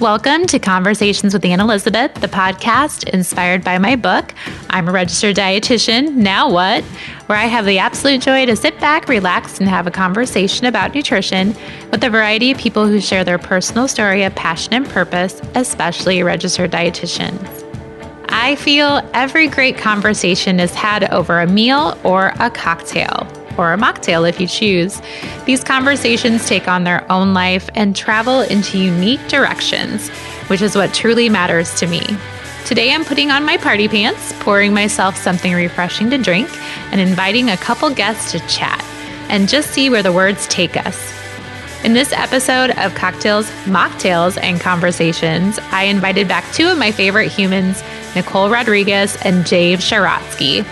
Welcome to Conversations with Ann Elizabeth, the podcast inspired by my book, I'm a Registered Dietitian, Now What?, where I have the absolute joy to sit back, relax, and have a conversation about nutrition with a variety of people who share their personal story of passion and purpose, especially registered dietitians. I feel every great conversation is had over a meal or a cocktail, or a mocktail if you choose. These conversations take on their own life and travel into unique directions, which is what truly matters to me. Today I'm putting on my party pants, pouring myself something refreshing to drink, and inviting a couple guests to chat and just see where the words take us. In this episode of Cocktails, Mocktails and Conversations, I invited back two of my favorite humans, Nicole Rodriguez and Dave Sherotski.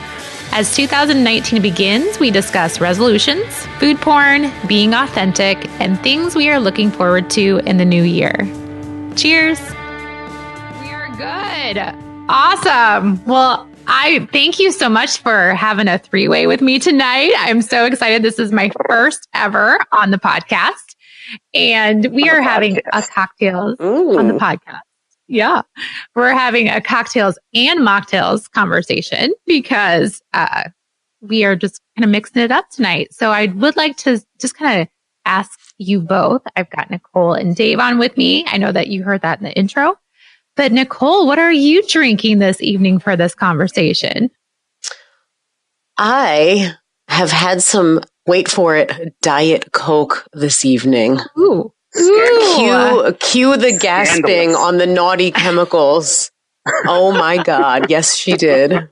As 2019 begins, we discuss resolutions, food porn, being authentic, and things we are looking forward to in the new year. Cheers. We are good. Awesome. Well, I thank you so much for having a three-way with me tonight. I'm so excited. This is my first ever on the podcast, and we are having a cocktails on the podcast. Yeah, we're having a cocktails and mocktails conversation because we are just kind of mixing it up tonight. So I would like to just kind of ask you both. I've got Nicole and Dave on with me. I know that you heard that in the intro. But Nicole, what are you drinking this evening for this conversation? I have had some, wait for it, Diet Coke this evening. Ooh. Cue the gasping on the naughty chemicals. Oh my God. Yes, she did.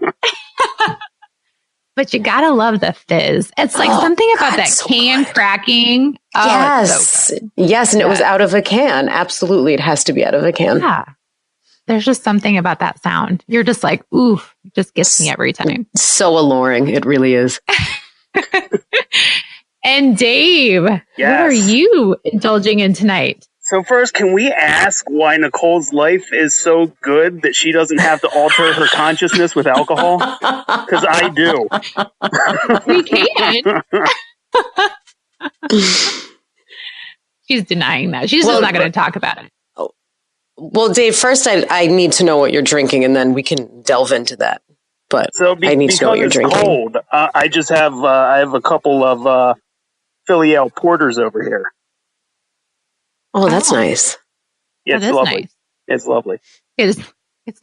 But you gotta love the fizz. It's like something about that so can good. Cracking. Oh, yes. So good. Yes. And it was out of a can. Absolutely. It has to be out of a can. Yeah. There's just something about that sound. You're just like, ooh, it just gets me every time. So alluring. It really is. And Dave, What are you indulging in tonight? So first, can we ask why Nicole's life is so good that she doesn't have to alter her consciousness with alcohol? Because I do. We can. She's denying that. She's just not going to talk about it. Well, Dave, first I need to know what you're drinking, and then we can delve into that. But so I need to know what you're drinking. Because it's cold, I just have I have a couple of Philly Ale Porters over here. Oh, that's nice. Yeah, it's lovely. Nice. It's lovely. It's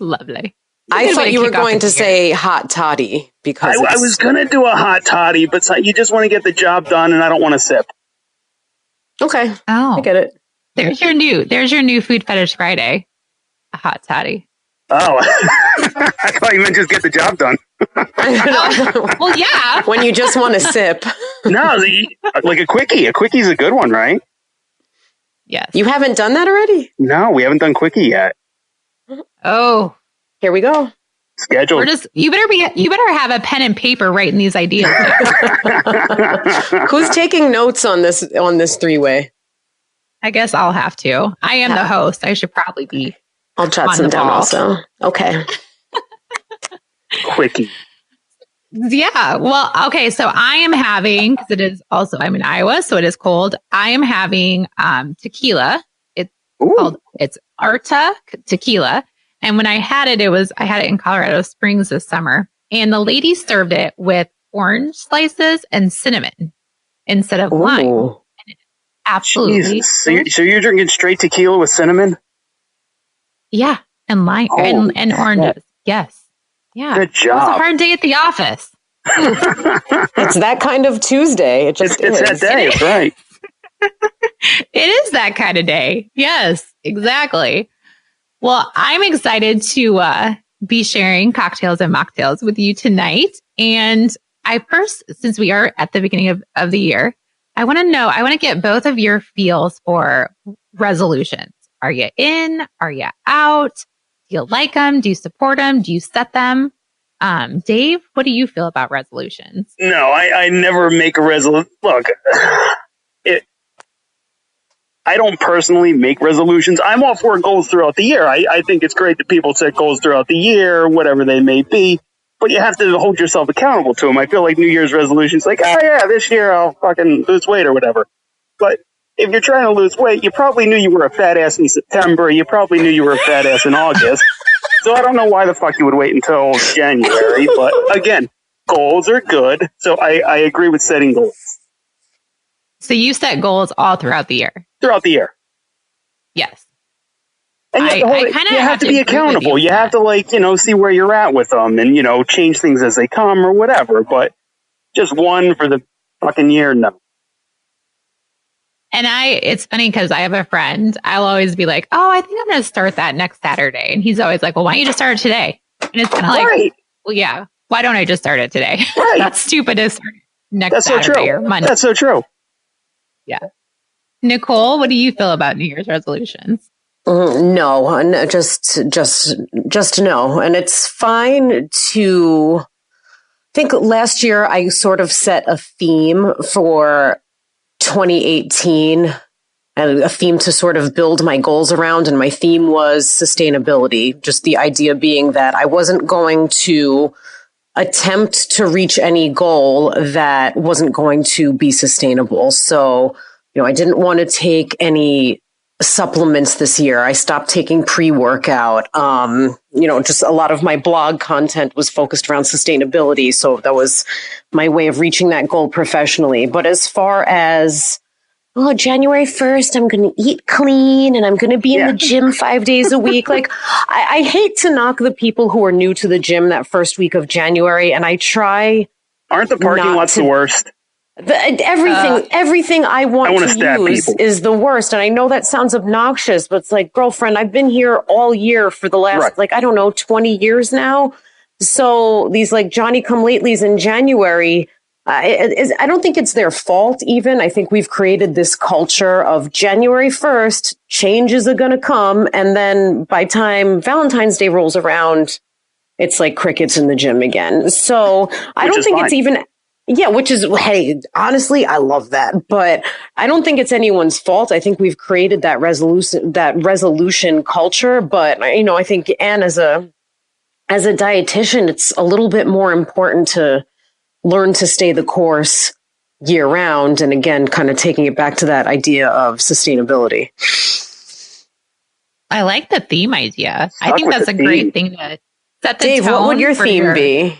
lovely. I thought you were going to say hot toddy because I was going to do a hot toddy, but you just want to get the job done, and I don't want to sip. Okay. Oh, I get it. There's your new Food Fetish Friday, a hot toddy. Oh, I thought you meant just get the job done. Well, yeah. When you just want to sip. No, like a quickie. A quickie a good one, right? Yes. You haven't done that already? No, we haven't done quickie yet. Oh, here we go. Scheduled. You better have a pen and paper writing these ideas. Who's taking notes on this three-way? I guess I'll have to. I am the host. I should probably be. I'll jot some down also. Okay. Quickie. Yeah. Well, okay. So I am having, because it is also, I'm in Iowa, so it is cold. I am having tequila. It's Arta tequila. And when I had it, I had it in Colorado Springs this summer. And the lady served it with orange slices and cinnamon instead of lime. Absolutely. So you're drinking straight tequila with cinnamon? Yeah. And lime and oranges. Yes. Yeah. Good job. It was a hard day at the office. It's that kind of Tuesday. It's that day. That's right. It is that kind of day. Yes, exactly. Well, I'm excited to be sharing cocktails and mocktails with you tonight. And since we are at the beginning of the year, I want to get both of your feels for resolutions. Are you in? Are you out? Do you like them? Do you support them? Do you set them? Dave, what do you feel about resolutions? No, I never make a resolution. Look, I don't personally make resolutions. I'm all for goals throughout the year. I think it's great that people set goals throughout the year, whatever they may be, but you have to hold yourself accountable to them. I feel like New Year's resolutions, like, oh yeah, this year I'll fucking lose weight or whatever. But if you're trying to lose weight, you probably knew you were a fat ass in September. You probably knew you were a fat ass in August. So I don't know why the fuck you would wait until January. But again, goals are good. So I agree with setting goals. So you set goals all throughout the year? Throughout the year. Yes. And you have to be accountable. You have to see where you're at with them and, change things as they come or whatever. But just one for the fucking year, no. And it's funny because I have a friend. I'll always be like, oh, I think I'm going to start that next Saturday. And he's always like, well, why don't you just start it today? And it's kind of like, well, yeah, why don't I just start it today? Right. That's stupid to start next Saturday or Monday. That's so true. Yeah. Nicole, what do you feel about New Year's resolutions? No, just no. And it's fine to think last year I sort of set a theme for 2018 and a theme to sort of build my goals around. And my theme was sustainability. Just the idea being that I wasn't going to attempt to reach any goal that wasn't going to be sustainable. So, I didn't want to take any supplements this year. I stopped taking pre-workout. Just a lot of my blog content was focused around sustainability. So that was my way of reaching that goal professionally. But as far as, January 1st, I'm going to eat clean and I'm going to be in the gym 5 days a week. Like, I hate to knock the people who are new to the gym that first week of January. And I try. Aren't the parking lots the worst? Everything I want to use people. Is the worst. And I know that sounds obnoxious, but it's like, girlfriend, I've been here all year for the last, 20 years now. So these Johnny come latelys in January, I don't think it's their fault even. I think we've created this culture of January 1st, changes are going to come. And then by time Valentine's Day rolls around, it's like crickets in the gym again. So I don't think it's even... Yeah, which is, hey, honestly, I love that. But I don't think it's anyone's fault. I think we've created that resolution culture. But, I think, Anne, as a dietitian, it's a little bit more important to learn to stay the course year round. And again, kind of taking it back to that idea of sustainability. I like the theme idea. I think that's a great thing to set the Dave, tone. What would your theme be?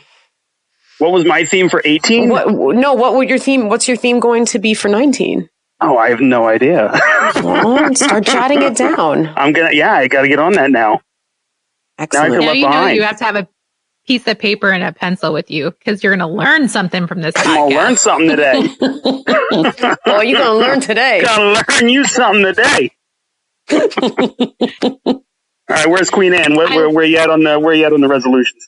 What was my theme for 18? What would your theme? What's your theme going to be for 19? Oh, I have no idea. Well, start jotting it down. I got to get on that now. Excellent. Now you have to have a piece of paper and a pencil with you because you're going to learn something from this podcast. I'm going to learn something today. Well, you're going to learn today. Going to learn you something today. All right, where's Queen Anne? Where you at on the resolutions?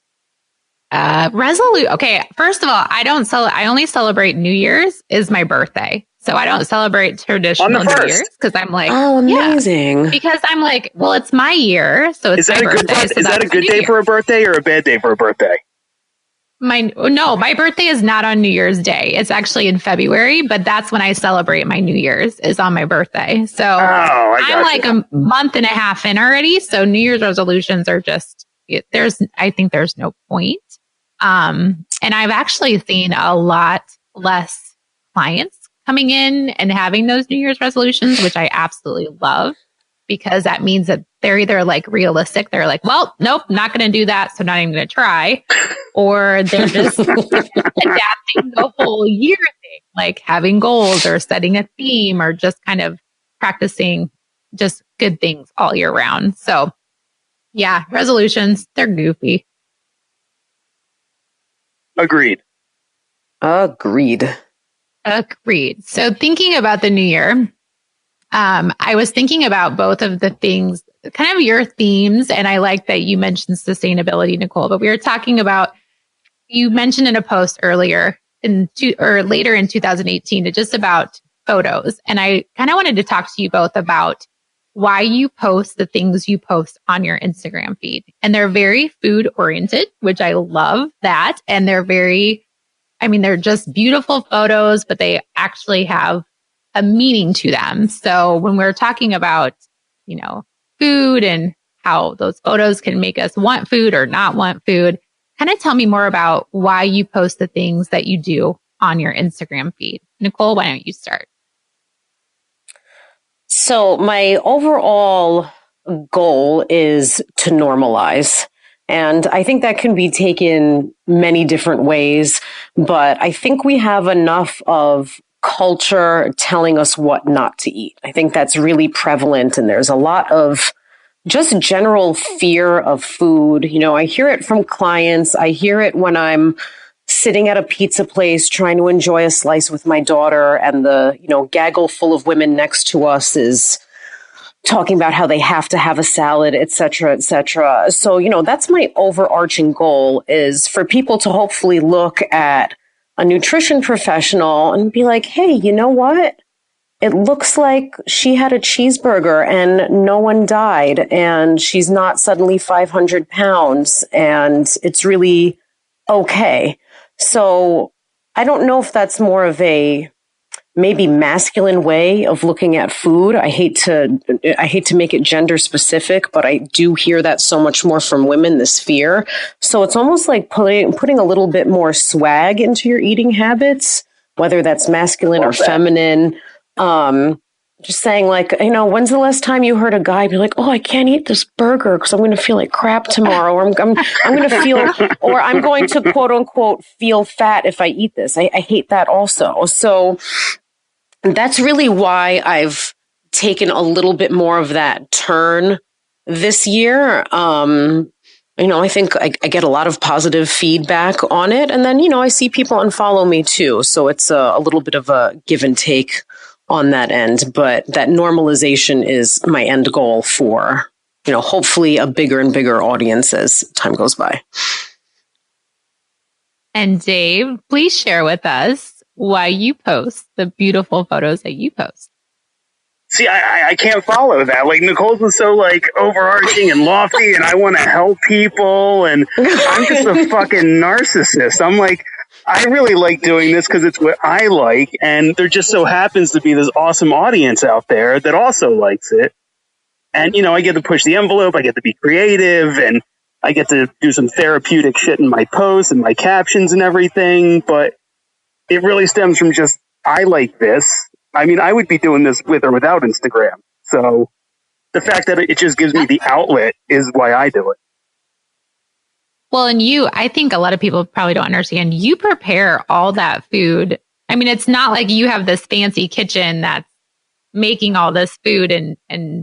Okay, first of all, I only celebrate New Year's is my birthday. So I don't celebrate traditional New Year's because I'm like, oh, amazing. Yeah, because I'm like, well, it's my year. So it's my birthday. Is that a good day for a birthday or a bad day for a birthday? My birthday is not on New Year's Day. It's actually in February, but that's when I celebrate my New Year's is on my birthday. So I'm like a month and a half in already. So New Year's resolutions are just, I think there's no point. And I've actually seen a lot less clients coming in and having those New Year's resolutions, which I absolutely love because that means that they're either like realistic. They're like, well, nope, not going to do that. So not even going to try. Or they're just adapting the whole year thing, like having goals or setting a theme or just kind of practicing just good things all year round. So yeah, resolutions, they're goofy. Agreed. So thinking about the new year, I was thinking about both of the things, kind of your themes. And I like that you mentioned sustainability, Nicole, but we were talking about, you mentioned in a post earlier later in 2018, just about photos. And I kind of wanted to talk to you both about why you post the things you post on your Instagram feed. And they're very food oriented, which I love that. And they're just beautiful photos, but they actually have a meaning to them. So when we're talking about, food and how those photos can make us want food or not want food, kind of tell me more about why you post the things that you do on your Instagram feed. Nicole, why don't you start? So my overall goal is to normalize. And I think that can be taken many different ways, but I think we have enough of culture telling us what not to eat. I think that's really prevalent, and there's a lot of just general fear of food. You know, I hear it from clients. I hear it when I'm sitting at a pizza place trying to enjoy a slice with my daughter, and the, gaggle full of women next to us is talking about how they have to have a salad, et cetera, et cetera. So, that's my overarching goal, is for people to hopefully look at a nutrition professional and be like, hey, you know what? It looks like she had a cheeseburger and no one died, and she's not suddenly 500 pounds, and it's really okay. So I don't know if that's more of a maybe masculine way of looking at food. I hate to make it gender specific, but I do hear that so much more from women, this fear. So it's almost like putting a little bit more swag into your eating habits, whether that's masculine or feminine. Just saying, like, when's the last time you heard a guy be like, "Oh, I can't eat this burger because I'm going to feel like crap tomorrow," or I'm going to feel, or I'm going to quote unquote feel fat if I eat this. I hate that also. So that's really why I've taken a little bit more of that turn this year. I think I get a lot of positive feedback on it, and then I see people unfollow me too. So it's a little bit of a give and take on that end, but that normalization is my end goal for, hopefully a bigger and bigger audience as time goes by. And Dave, please share with us why you post the beautiful photos that you post. See, I can't follow that. Like, Nicole's was so, overarching and lofty, and I want to help people, and I'm just a fucking narcissist. I'm like, I really like doing this because it's what I like, and there just so happens to be this awesome audience out there that also likes it. And, I get to push the envelope, I get to be creative, and I get to do some therapeutic shit in my posts and my captions and everything, but it really stems from just, I like this. I mean, I would be doing this with or without Instagram. So the fact that it just gives me the outlet is why I do it. Well, and I think a lot of people probably don't understand, you prepare all that food. I mean, it's not like you have this fancy kitchen that's making all this food and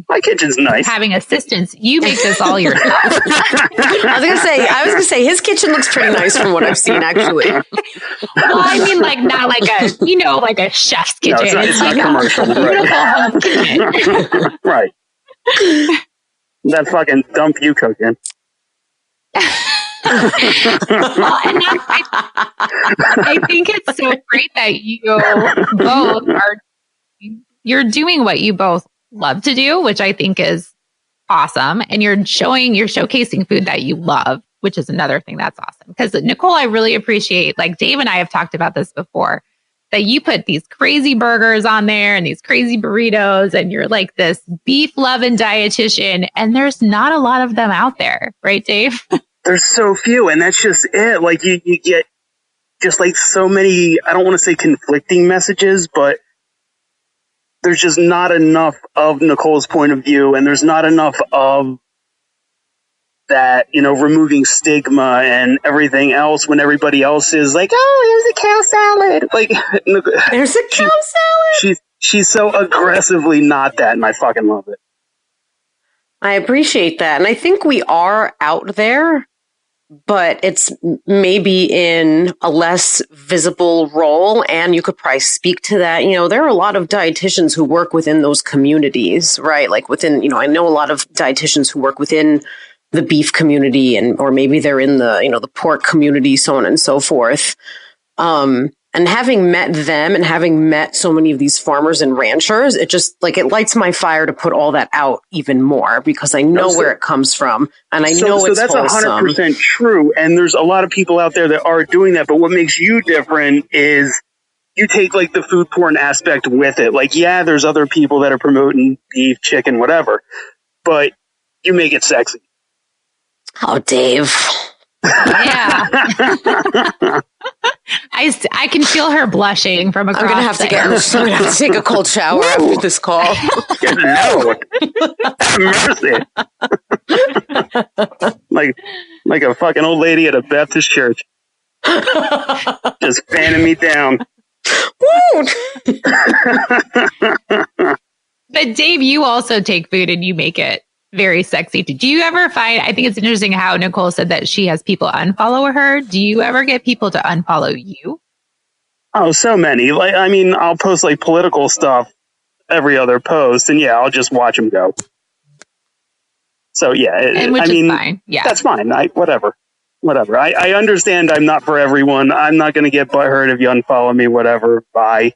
my kitchen's nice. Having assistants. You make this all yourself. I was gonna say his kitchen looks pretty nice from what I've seen, actually. Well, I mean, not like a, like a chef's kitchen. No, it's not commercial. Beautiful home kitchen. Right. That fucking dump you cook in. Well, and I think it's so great that you both you're doing what you both love to do, which I think is awesome. And you're showcasing food that you love, which is another thing that's awesome. Because Nicole, I really appreciate, like Dave and I have talked about this before, that you put these crazy burgers on there and these crazy burritos, and you're like this beef loving dietitian, and there's not a lot of them out there, right, Dave? There's so few, and that's just it. Like you get just like so many, I don't want to say conflicting messages, but there's just not enough of Nicole's point of view, and there's not enough of that, removing stigma and everything else when everybody else is like, oh, here's a cow salad. Like, there's a cow salad. She's so aggressively not that, and I fucking love it. I appreciate that. And I think we are out there, but it's maybe in a less visible role. And you could probably speak to that. There are a lot of dietitians who work within those communities, right? Like within, I know a lot of dietitians who work within the beef community, or maybe they're in the, the pork community, so on and so forth. And having met them and having met so many of these farmers and ranchers, it just it lights my fire to put all that out even more, because I know where it comes from, and I know it's that's wholesome. 100% true. And there's a lot of people out there that are doing that. But what makes you different is you take the food porn aspect with it. There's other people that are promoting beef, chicken, whatever, but you make it sexy. Oh, Dave. Yeah. I can feel her blushing from across. I'm gonna have to take a cold shower after this call. Lord, have mercy. like a fucking old lady at a Baptist church, just fanning me down. Woo! But Dave, you also take food and you make it very sexy. Did you ever find, I think it's interesting how Nicole said that she has people unfollow her. Do you ever get people to unfollow you? Oh, so many. I'll post like political stuff every other post, and I'll just watch them go. So which is fine. Yeah, that's fine. Whatever. I understand I'm not for everyone. I'm not going to get butthurt if you unfollow me. Whatever. Bye.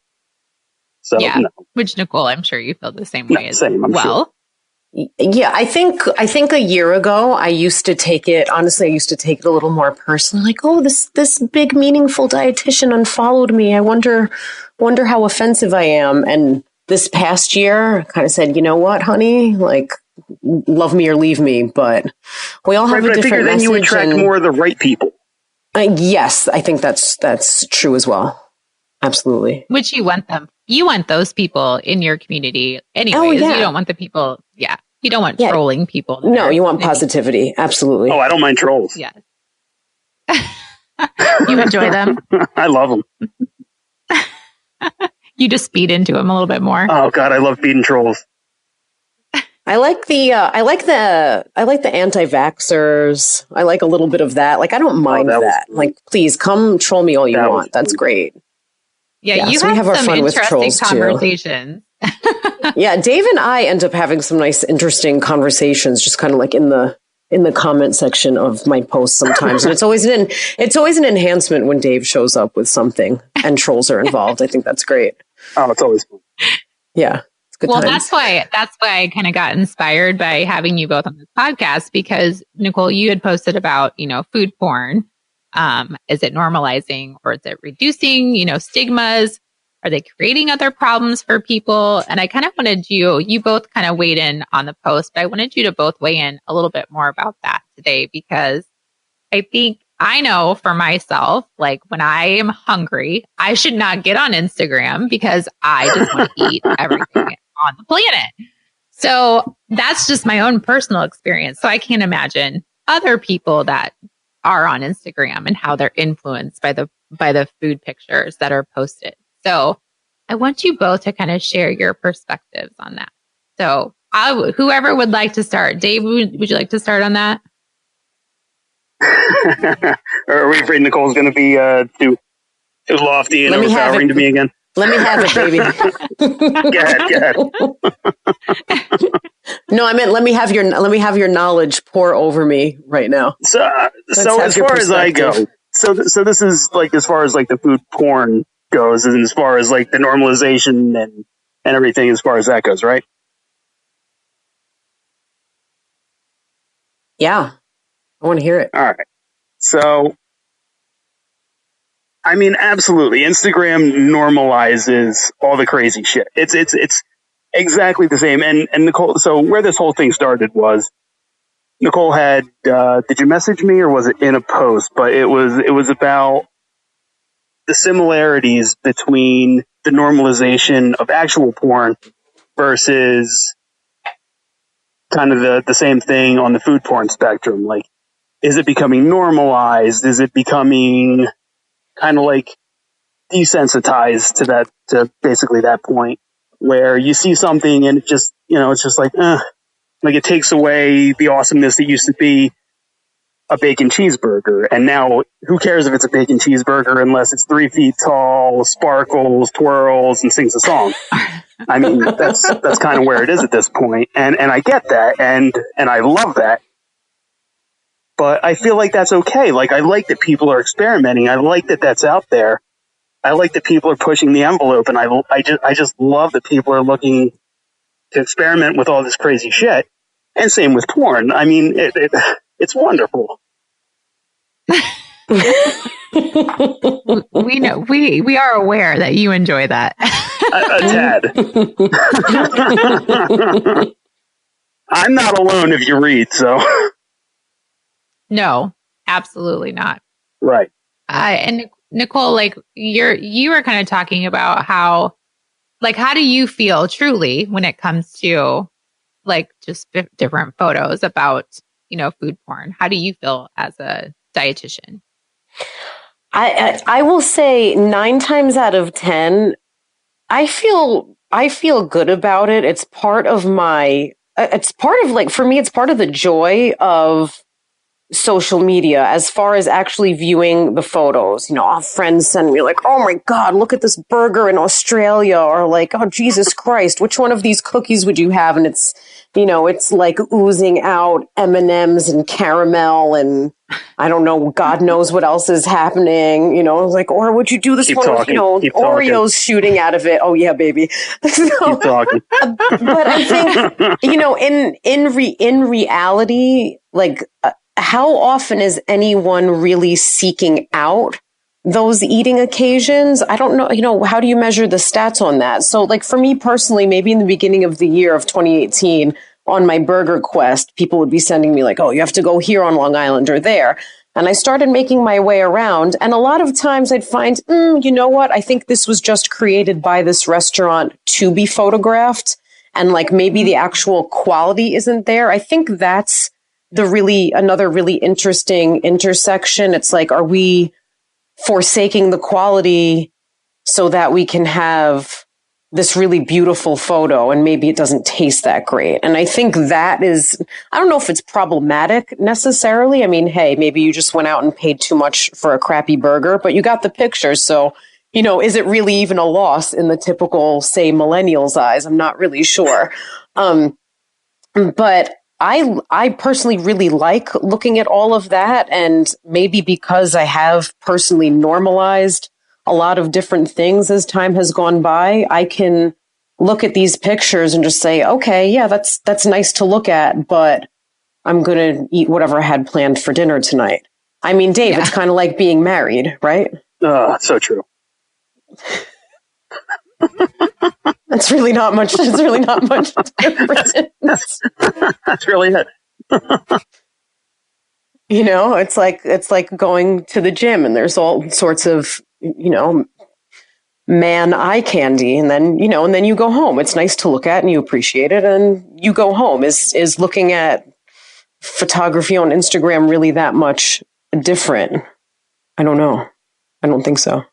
So no. Which Nicole, I'm sure you feel the same way as same, I'm well. Sure. Yeah, I think a year ago, I used to take it a little more personally. Like, oh, this big meaningful dietitian unfollowed me. I wonder how offensive I am. And this past year, I kind of said, you know what, honey, like, love me or leave me. But we all have a different message. Then you attract more of the right people. Yes, I think that's true as well. Absolutely. Which you want them. You want those people in your community anyways. Oh, yeah. You don't want the people. Yeah. You don't want trolling people. No, you want positivity. Absolutely. Oh, I don't mind trolls. Yes. You enjoy them? I love them. You just feed into them a little bit more. Oh God, I love feeding trolls. I like the anti-vaxxers. I like a little bit of that. Like, I don't mind that. Like, please come troll me all you want. That's great. Yeah, you have some fun interesting conversations. Yeah, Dave and I end up having some nice, interesting conversations, just kind of like in the comment section of my posts sometimes. And it's always an enhancement when Dave shows up with something and trolls are involved. I think that's great. Oh, it's always fun. Yeah. Well, that's why I kind of got inspired by having you both on this podcast, because Nicole, you had posted about, food porn. Is it normalizing or is it reducing, stigmas? Are they creating other problems for people? And I kind of wanted you both kind of weighed in on the post, but I wanted you to both weigh in a little bit more about that today, because I think I know for myself, like when I am hungry, I should not get on Instagram because I just want to eat everything on the planet. So that's just my own personal experience. So I can't imagine other people that are on Instagram and how they're influenced by the food pictures that are posted. So I want you both to kind of share your perspectives on that. So whoever would like to start. Dave, would you like to start on that? Or are we afraid Nicole's going to be too lofty and overpowering to me again? Let me have it, baby. Go ahead. No, I meant let me have your knowledge pour over me right now. So as far as I go, so this is like as far as like the food porn goes, and as far as like the normalization and everything, as far as that goes, right? Yeah, I want to hear it. All right. So, I mean, absolutely, Instagram normalizes all the crazy shit. It's exactly the same. And Nicole, so where this whole thing started was Nicole had, did you message me or was it in a post? But it was about the similarities between the normalization of actual porn versus kind of the same thing on the food porn spectrum. Like, is it becoming normalized? Is it becoming kind of like desensitized to basically that point where you see something and it just, it's just like it takes away the awesomeness that used to be a bacon cheeseburger. And now who cares if it's a bacon cheeseburger unless it's 3 feet tall, sparkles, twirls, and sings a song. I mean, that's kind of where it is at this point. And I get that. And I love that. But I feel like that's okay. Like, I like that people are experimenting. I like that that's out there. I like that people are pushing the envelope. And I just love that people are looking to experiment with all this crazy shit. And same with porn. I mean, it's wonderful. We know we are aware that you enjoy that. a tad. I'm not alone if you read, so. No, absolutely not. Right. And Nicole, like you were kind of talking about how do you feel truly when it comes to like just different photos about, food porn? How do you feel as a dietitian? I will say 9 times out of 10, I feel good about it. It's part of for me, it's part of the joy of social media as far as actually viewing the photos. Our friends send me like, oh my God, look at this burger in Australia, or like, oh Jesus Christ, which one of these cookies would you have? And it's, it's like oozing out M&Ms and caramel and I don't know, God knows what else is happening, like, or would you do this one with, Oreos shooting out of it? Oh yeah, baby. So, keep talking. But I think, in reality, like, how often is anyone really seeking out those eating occasions? I don't know, how do you measure the stats on that? So like for me personally, maybe in the beginning of the year of 2018 on my burger quest, people would be sending me like, oh, you have to go here on Long Island or there. And I started making my way around. And a lot of times I'd find, you know what? I think this was just created by this restaurant to be photographed. And like maybe the actual quality isn't there. I think that's another really interesting intersection. It's like, are we forsaking the quality so that we can have this really beautiful photo and maybe it doesn't taste that great? And I think that is, I don't know if it's problematic necessarily. I mean, hey, maybe you just went out and paid too much for a crappy burger, but you got the pictures. So, is it really even a loss in the typical, say, millennial's eyes? I'm not really sure. But I personally really like looking at all of that. And maybe because I have personally normalized a lot of different things as time has gone by, I can look at these pictures and just say, okay, yeah, that's nice to look at, but I'm going to eat whatever I had planned for dinner tonight. I mean, Dave, It's kind of like being married, right? So true. That's really not much. That's really not much difference. That's really it. It's like going to the gym and there's all sorts of, man eye candy. And then you go home. It's nice to look at and you appreciate it. And you go home. Is looking at photography on Instagram really that much different? I don't know. I don't think so.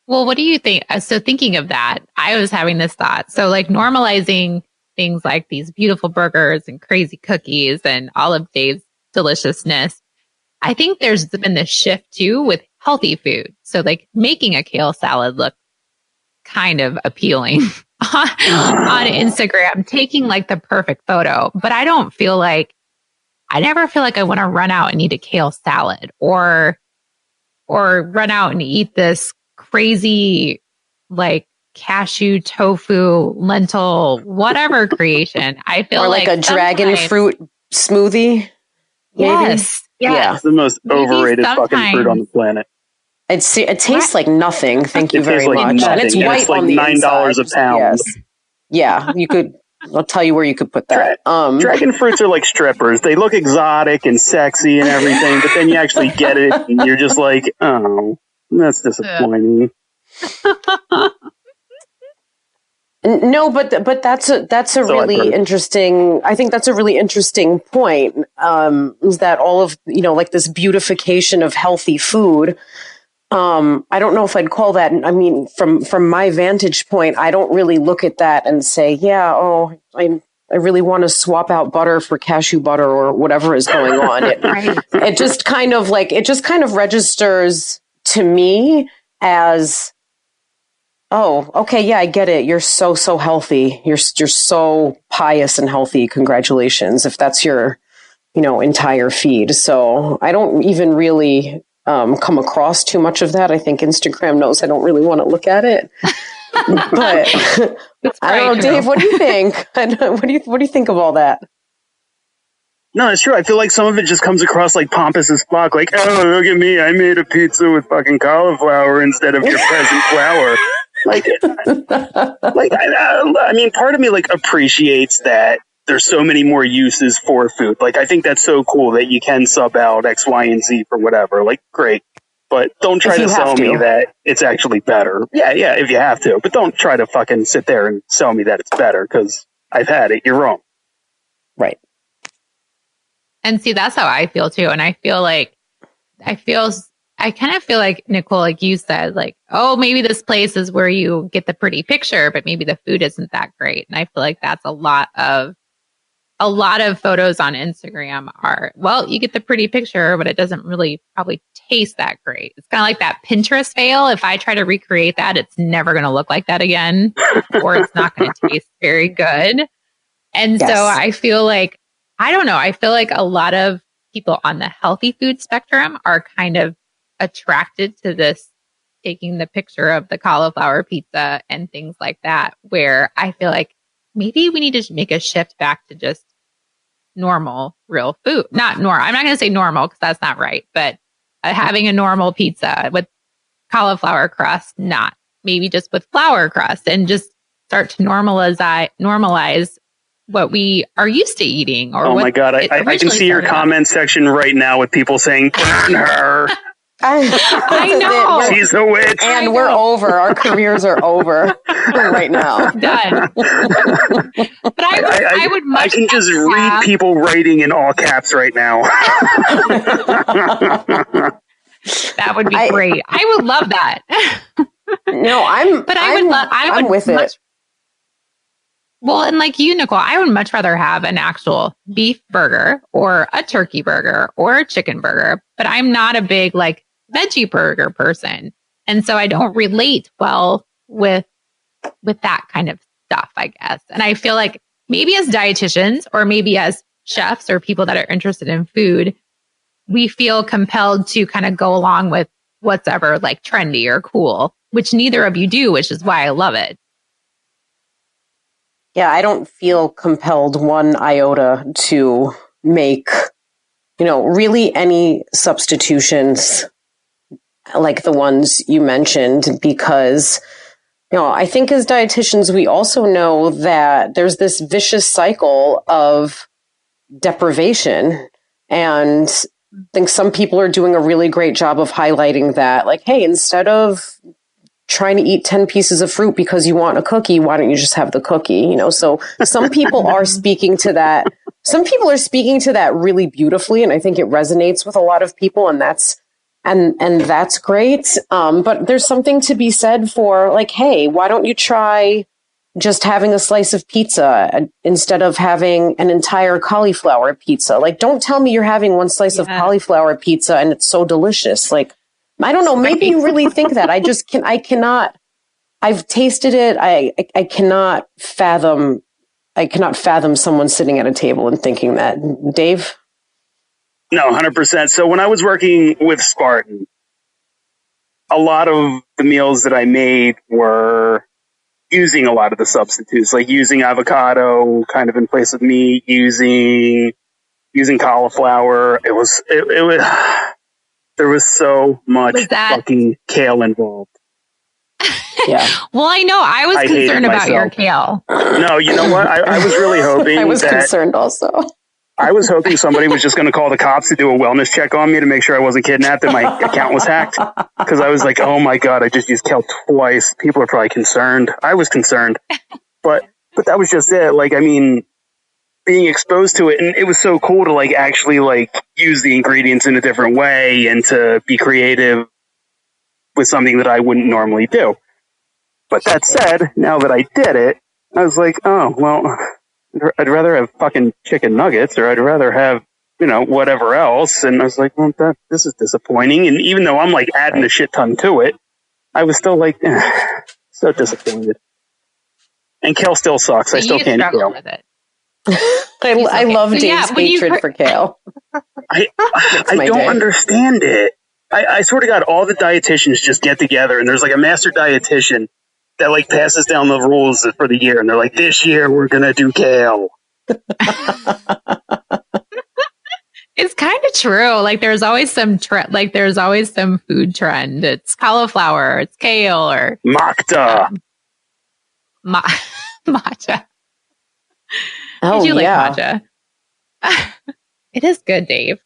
Well, what do you think? So thinking of that, I was having this thought. So like normalizing things like these beautiful burgers and crazy cookies and all of Dave's deliciousness. I think there's been this shift too with healthy food. So like making a kale salad look kind of appealing on Instagram, taking like the perfect photo. But I never feel like I want to run out and eat a kale salad or run out and eat this crazy like cashew, tofu, lentil, whatever creation. I feel or like a dragon fruit smoothie. Yes. Yeah. It's the most overrated fucking fruit on the planet. It tastes like nothing. Thank you very much. Nothing. And it's white it's like on the $9 inside. a pound. Yes. Yeah, you could. I'll tell you where you could put that. Dragon fruits are like strippers. They look exotic and sexy and everything, but then you actually get it and you're just like, oh, that's disappointing. No, but that's a really interesting. I think that's a really interesting point. Is that all of like this beautification of healthy food? I don't know if I'd call that. I mean, from my vantage point, I don't really look at that and say, yeah, I really want to swap out butter for cashew butter or whatever is going on. It just kind of registers to me as, oh, okay, yeah, I get it. You're so healthy. You're so pious and healthy. Congratulations, if that's your, entire feed. So I don't even really come across too much of that. I think Instagram knows I don't really want to look at it. But I don't know, Dave. What do you think? What do you think of all that? No, it's true. I feel like some of it just comes across like pompous as fuck. Like, oh, look at me. I made a pizza with fucking cauliflower instead of your present flour. I mean, part of me like appreciates that there's so many more uses for food. Like, I think that's so cool that you can sub out X, Y, and Z for whatever. Like, great. But don't try to sell me that it's actually better. Yeah, if you have to. But don't try to fucking sit there and sell me that it's better, because I've had it. You're wrong. Right. And see, that's how I feel too. And I kind of feel like, Nicole, like you said, like, oh, maybe this place is where you get the pretty picture, but maybe the food isn't that great. And I feel like that's a lot of photos on Instagram are, well, you get the pretty picture, but it doesn't really probably taste that great. It's kind of like that Pinterest fail. If I try to recreate that, it's never going to look like that again, or it's not going to taste very good. And so I feel like, I don't know, I feel like a lot of people on the healthy food spectrum are kind of attracted to this, taking the picture of the cauliflower pizza and things like that, where I feel like maybe we need to make a shift back to just normal, real food. I'm not going to say normal because that's not right, but having a normal pizza with cauliflower crust, not maybe just with flour crust, and just start to normalize what we are used to eating. Or oh my God, I can see your comment section right now with people saying, burn her. I know. She's a witch. And we're over. Our careers are over right now. Done. But I would much I can just read people writing in all caps right now. That would be great. I would love that. No, I'm with it. Well, and like you, Nicole, I would much rather have an actual beef burger or a turkey burger or a chicken burger, but I'm not a big like veggie burger person. And so I don't relate well with that kind of stuff, I guess. And I feel like maybe as dietitians or maybe as chefs or people that are interested in food, we feel compelled to kind of go along with what's ever like trendy or cool, which neither of you do, which is why I love it. Yeah, I don't feel compelled one iota to make, really any substitutions like the ones you mentioned, because, I think as dietitians, we also know that there's this vicious cycle of deprivation. And I think some people are doing a really great job of highlighting that, like, hey, instead of trying to eat 10 pieces of fruit because you want a cookie, why don't you just have the cookie? So some people are speaking to that. Some people are speaking to that really beautifully. And I think it resonates with a lot of people, and that's great. But there's something to be said for like, hey, why don't you try just having a slice of pizza instead of having an entire cauliflower pizza? Like, don't tell me you're having one slice of cauliflower pizza and it's so delicious. Like, I don't know. Maybe you really think that. I cannot, I've tasted it. I cannot fathom someone sitting at a table and thinking that. Dave? No, 100%. So when I was working with Spartan, a lot of the meals that I made were using a lot of the substitutes, like using avocado kind of in place of meat, using cauliflower. It was there was so much fucking kale involved. Yeah. Well, I know. I was concerned about your kale. No, you know what? I was really hoping I was concerned also. I was hoping somebody was just going to call the cops to do a wellness check on me to make sure I wasn't kidnapped and my account was hacked. Because I was like, oh my God, I just used kale twice. People are probably concerned. I was concerned. But that was just it. Like, I mean, being exposed to it, and it was so cool to like actually like use the ingredients in a different way and to be creative with something that I wouldn't normally do. But that said, now that I did it, I was like, oh, well, I'd rather have fucking chicken nuggets, or I'd rather have, whatever else. And I was like, well, this is disappointing. And even though I'm like adding a shit ton to it, I was still like, so disappointed. And kale still sucks. I still can't eat kale. With it. I love Dave's hatred for kale. I don't understand it. I swear to God, all the dietitians just get together and there's like a master dietitian that like passes down the rules for the year, and they're like, this year we're gonna do kale. It's kind of true. Like there's always some there's always some food trend. It's cauliflower, it's kale, or Mocktail. Matcha. Oh, you yeah. like matcha? It is good, Dave.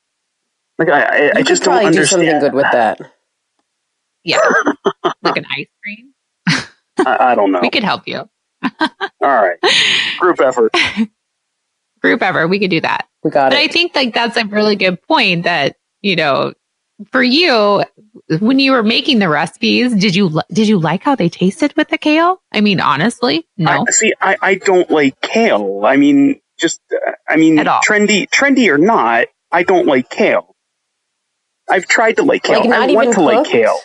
Like I just don't understand. Do something good with that. Yeah. Like an ice cream. I don't know. We could help you. All right. Group effort. We could do that. We got But it. I think like that's a really good point that, you know, for you, when you were making the recipes, did you like how they tasted with the kale? I mean, honestly, no. I don't like kale. I mean, At all. trendy or not, I don't like kale. I've tried to like kale. Like, not I want even to like cooked? kale.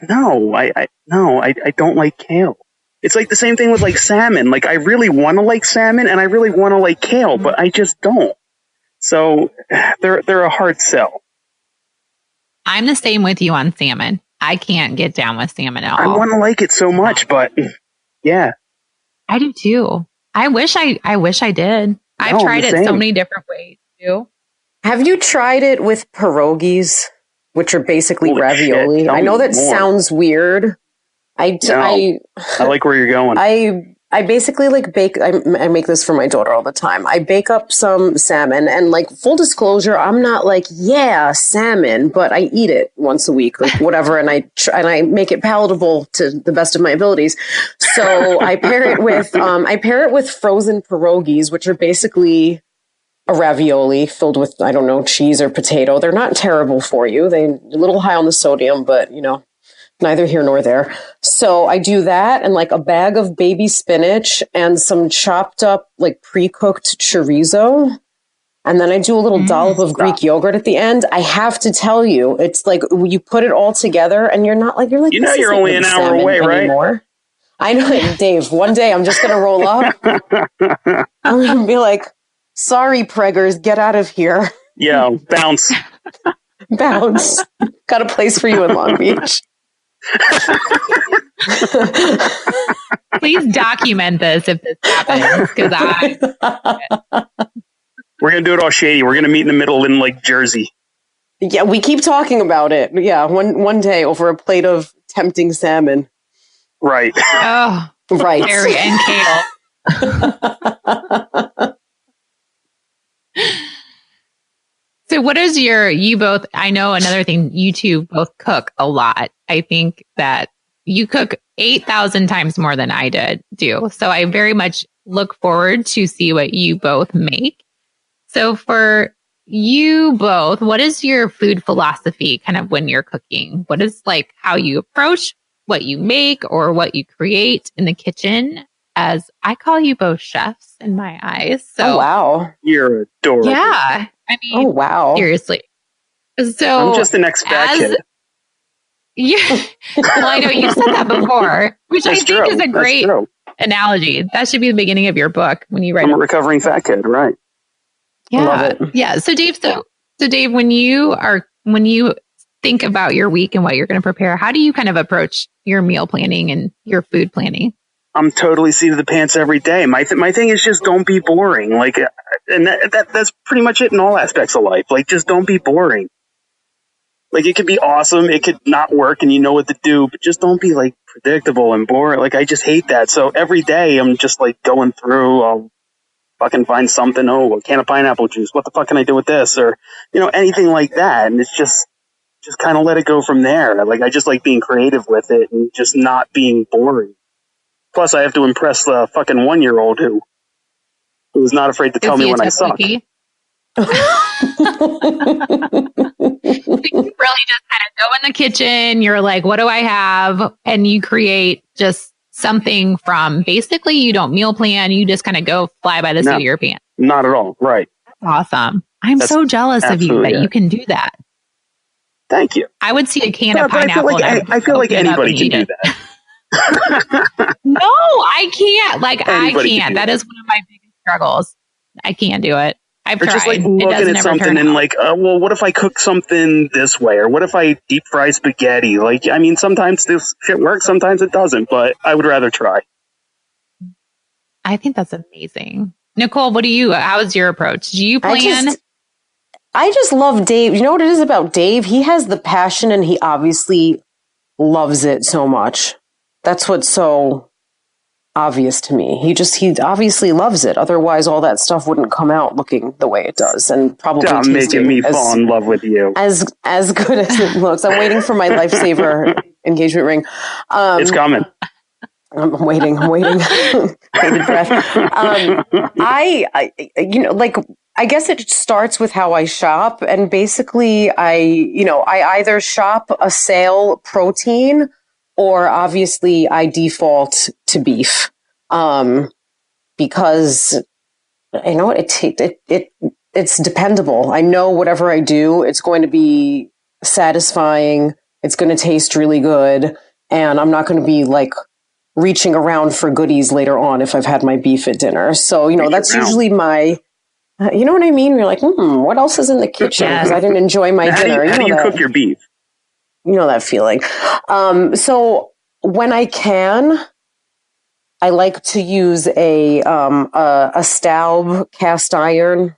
No, I don't like kale. It's like the same thing with like salmon. Like I really want to like salmon and I really want to like kale, but I just don't. So they're a hard sell. I'm the same with you on salmon. I can't get down with salmon at all. I want to like it so much, but yeah. I do too. I wish I did. I've tried it so many different ways too. Have you tried it with pierogies, which are basically Holy ravioli? shit, I know that more. sounds weird. I like where you're going. I basically like bake. I make this for my daughter all the time. I bake up some salmon, and like full disclosure, I'm not like salmon, but I eat it once a week, like whatever, and I make it palatable to the best of my abilities. So I pair it with frozen pierogies, which are basically a ravioli filled with, I don't know, cheese or potato. They're not terrible for you. They're a little high on the sodium, but you know, neither here nor there. So I do that and like a bag of baby spinach and some chopped up, like pre-cooked chorizo. And then I do a little dollop of Greek yogurt at the end. I have to tell you, it's like you put it all together and you're like, you know, you're only an hour away, right? Anymore. I know it, Dave. One day I'm just going to roll up. I'm going to be like, sorry, preggers, get out of here. Yeah, bounce. Bounce. Got a place for you in Long Beach. Please document this if this happens, because we're gonna do it all shady. We're gonna meet in the middle in like Jersey. Yeah, we keep talking about it. Yeah, one day over a plate of tempting salmon. Right. Oh, right. Berry and kale. So what is you both, I know another thing, you two both cook a lot. I think that you cook 8,000 times more than I do. So I very much look forward to see what you both make. So for you both, what is your food philosophy kind of when you're cooking? What is like how you approach what you make or what you create in the kitchen? As I call you both chefs in my eyes. So, oh, wow. You're adorable. Yeah. I mean, oh, wow. Seriously. So I'm just the next fat kid. Yeah. Well, I know you've said that before, which That's I think true. is a great analogy. That should be the beginning of your book when you write. I'm a recovering fat kid, right? Love Yeah. it. Yeah. So Dave, when you think about your week and what you're going to prepare, how do you kind of approach your meal planning and your food planning? I'm totally seat of the pants every day. My thing is just don't be boring. Like, and that's pretty much it in all aspects of life. Like, just don't be boring. Like, it could be awesome. It could not work and you know what to do, but just don't be like predictable and boring. Like, I just hate that. So every day I'm just like going through, I'll fucking find something. Oh, a can of pineapple juice. What the fuck can I do with this? Or, you know, anything like that. And it's just kind of let it go from there. Like, I just like being creative with it and just not being boring. Plus, I have to impress the fucking 1-year-old who's not afraid to tell me when I suck. So you really just kind of go in the kitchen. You're like, what do I have? And you create just something from basically you don't meal plan. You just kind of go fly by the seat of your pants. Not at all. Right. Awesome. I'm so jealous of you that you can do that. Thank you. I would see a can of pineapple. I feel like anybody can do that. No, I can't. Like, Anybody I can't. That is one of my biggest struggles. I can't do it. I've tried. Just like looking at something and like, well, what if I cook something this way? Or what if I deep fry spaghetti? Like, I mean, sometimes this shit works, sometimes it doesn't, but I would rather try. I think that's amazing. Nicole, how's your approach? Do you plan? I just love Dave. You know what it is about Dave? He has the passion and he obviously loves it so much. That's what's so obvious to me. He obviously loves it. Otherwise, all that stuff wouldn't come out looking the way it does, and probably Stop making me fall in love with you. As good as it looks. I'm waiting for my lifesaver engagement ring. It's coming. I'm waiting. Bated breath. I guess it starts with how I shop, and basically I either shop a sale protein, or obviously I default to beef, because I know it's dependable. I know whatever I do, it's going to be satisfying. It's going to taste really good, and I'm not going to be like reaching around for goodies later on if I've had my beef at dinner. So that's usually my. You know what I mean? You're like, what else is in the kitchen? Because I didn't enjoy my dinner. How do you cook your beef? You know that feeling. So when I can, I like to use a Staub cast iron,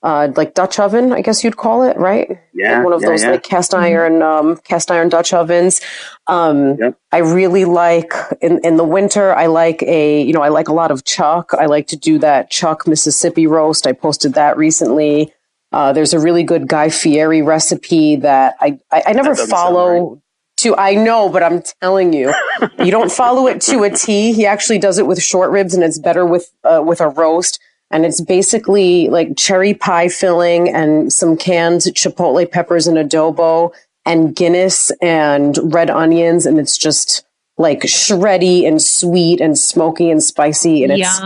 like Dutch oven, I guess you'd call it, right? Yeah. Like one of those like cast iron Dutch ovens. I really like in the winter. I like I like a lot of chuck. I like to do that chuck Mississippi roast. I posted that recently. There's a really good Guy Fieri recipe that I never follow to. I know, but I'm telling you, you don't follow it to a T. He actually does it with short ribs, and it's better with a roast. And it's basically like cherry pie filling and some canned chipotle peppers and adobo and Guinness and red onions. And it's just like shreddy and sweet and smoky and spicy. And it's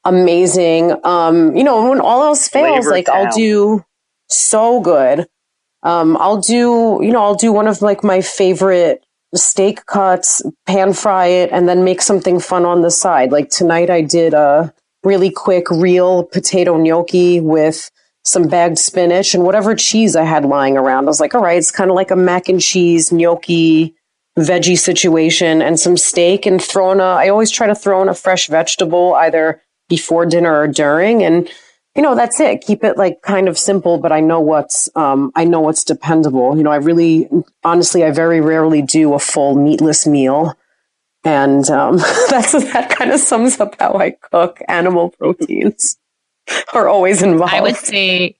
amazing. When all else fails, I'll do so good. I'll do one of like my favorite steak cuts, pan fry it, and then make something fun on the side. Like tonight I did a really quick real potato gnocchi with some bagged spinach and whatever cheese I had lying around. I was like, all right, it's kind of like a mac and cheese gnocchi veggie situation, and some steak, and I always try to throw in a fresh vegetable either before dinner or during. And, that's it. Keep it like kind of simple, but I know what's dependable. I very rarely do a full meatless meal. And that kind of sums up how I cook. Animal proteins are always involved. I would say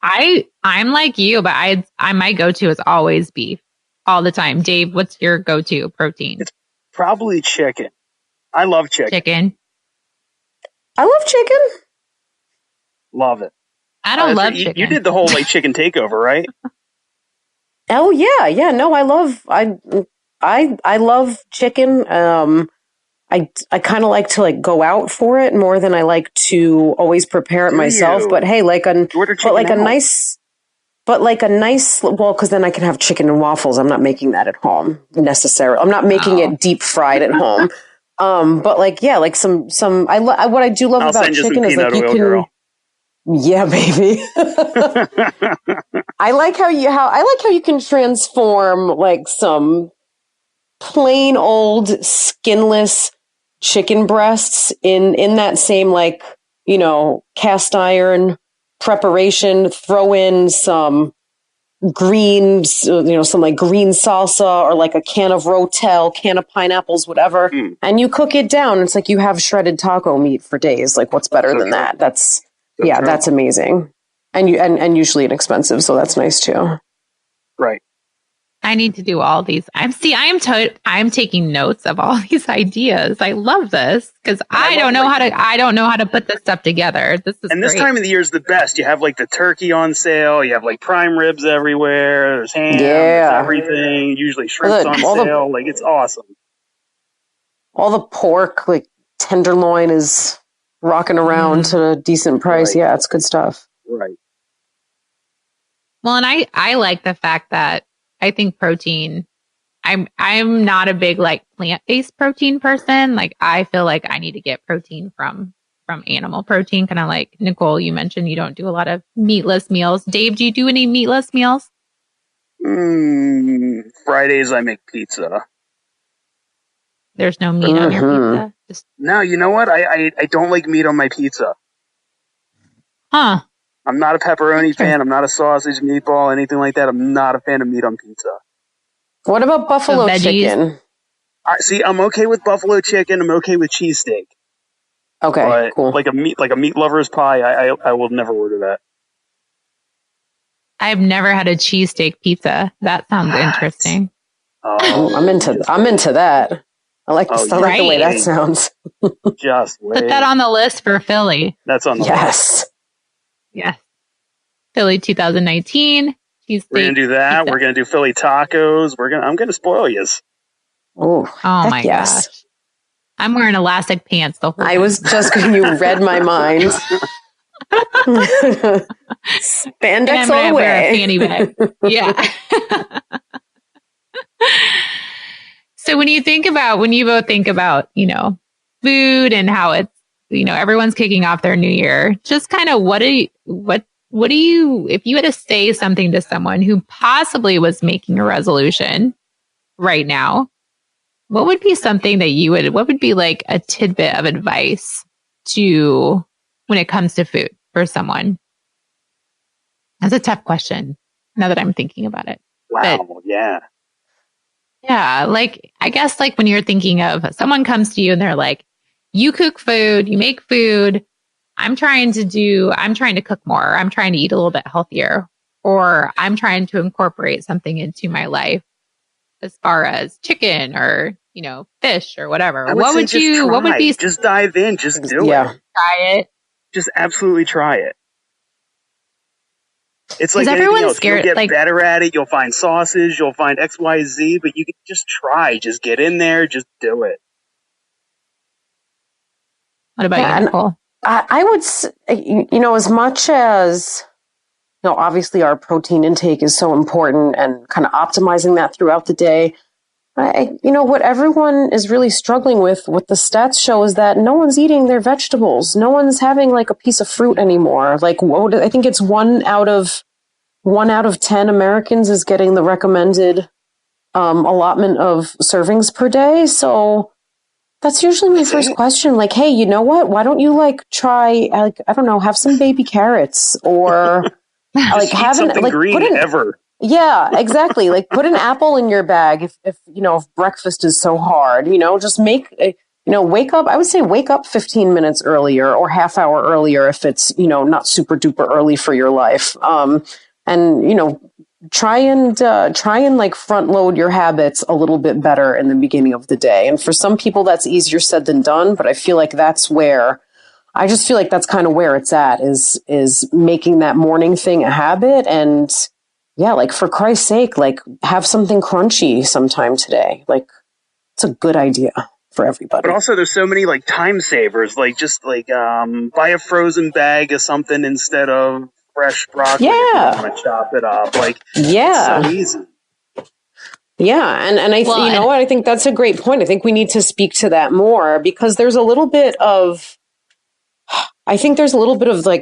I'm like you, but my go-to is always beef all the time. Dave, what's your go-to protein? It's probably chicken. I love chicken. I love chicken. Love it. I don't love chicken. You did the whole like chicken takeover, right? Oh yeah. No, I love chicken. I kind of like to like go out for it more than I like to always prepare it myself. But hey, because then I can have chicken and waffles. I'm not making that at home necessarily. I'm not making it deep fried at home. But what I do love about chicken is like you can. Girl. Yeah, baby. I like how you can transform like some plain old skinless chicken breasts in that same cast iron preparation. Throw in some greens, some like green salsa or like a can of Rotel, can of pineapples, whatever, and you cook it down. It's like you have shredded taco meat for days. Like what's better than that? That's amazing. And usually inexpensive, so that's nice too. Right. I need to do all these. I'm taking notes of all these ideas. I love this because I don't know how to put this stuff together. This this time of the year is the best. You have like the turkey on sale. You have like prime ribs everywhere. There's ham. There's everything. Usually shrimps on sale. It's awesome. All the pork, like tenderloin, is rocking around to a decent price. Right. Yeah, it's good stuff. Right. Well, and I like the fact that I think protein, I'm not a big like plant-based protein person. Like I feel like I need to get protein from animal protein. Kind of like Nicole, you mentioned you don't do a lot of meatless meals. Dave, do you do any meatless meals? Fridays I make pizza. There's no meat on your pizza? No, you know what? I don't like meat on my pizza. Huh. I'm not a pepperoni fan. I'm not a sausage, meatball, anything like that. I'm not a fan of meat on pizza. What about buffalo chicken? See, I'm okay with buffalo chicken. I'm okay with cheesesteak. Okay, But cool. like a meat lover's pie, I will never order that. I've never had a cheesesteak pizza. That sounds interesting. Oh, I'm into that. I like Oh, the way that right. sounds. just wait. Put that on the list for Philly. That's on the list. Yes. Yes. Philly 2019. Cheesesteak We're gonna do that. pizza. We're gonna do Philly tacos. I'm gonna spoil you. Oh my yes. gosh. I'm wearing elastic pants the whole time. I was just you read my mind. Spandex all the way. Wear a fanny bag. Yeah. So when you both think about, food and how it's, everyone's kicking off their new year, just kind of if you had to say something to someone who possibly was making a resolution right now, what would be something that what would be like a tidbit of advice when it comes to food for someone? That's a tough question now that I'm thinking about it. Wow. Yeah. Yeah. I guess when you're thinking of someone comes to you and they're like, you cook food, you make food. I'm trying to cook more. I'm trying to eat a little bit healthier, or I'm trying to incorporate something into my life as far as chicken or, fish or whatever. What would be? Just dive in. Just do it. Try it. Just absolutely try it. It's like everyone's else. scared. You'll get better at it. You'll find sauces. You'll find X, Y, Z. But you can just try. Just get in there. Just do it. What about you, Nicole? I would, as much as, obviously our protein intake is so important and kind of optimizing that throughout the day. What everyone is really struggling with, what the stats show, is that no one's eating their vegetables. No one's having a piece of fruit anymore. I think it's 1 out of 10 Americans is getting the recommended allotment of servings per day. So that's usually my first question. Hey, you know what? Why don't you try, I don't know, have some baby carrots or have something green ever. Yeah, exactly. Put an apple in your bag if breakfast is so hard, just wake up. I would say wake up 15 minutes earlier or half hour earlier if it's, not super duper early for your life. And try and front load your habits a little bit better in the beginning of the day. And for some people that's easier said than done, but I feel like that's kind of where it's at is making that morning thing a habit. And yeah, for Christ's sake, have something crunchy sometime today. It's a good idea for everybody. But also there's so many time savers, buy a frozen bag of something instead of fresh broccoli. Yeah. If you want to chop it up. Yeah. It's so easy. Yeah. And I think that's a great point. I think we need to speak to that more because there's a little bit of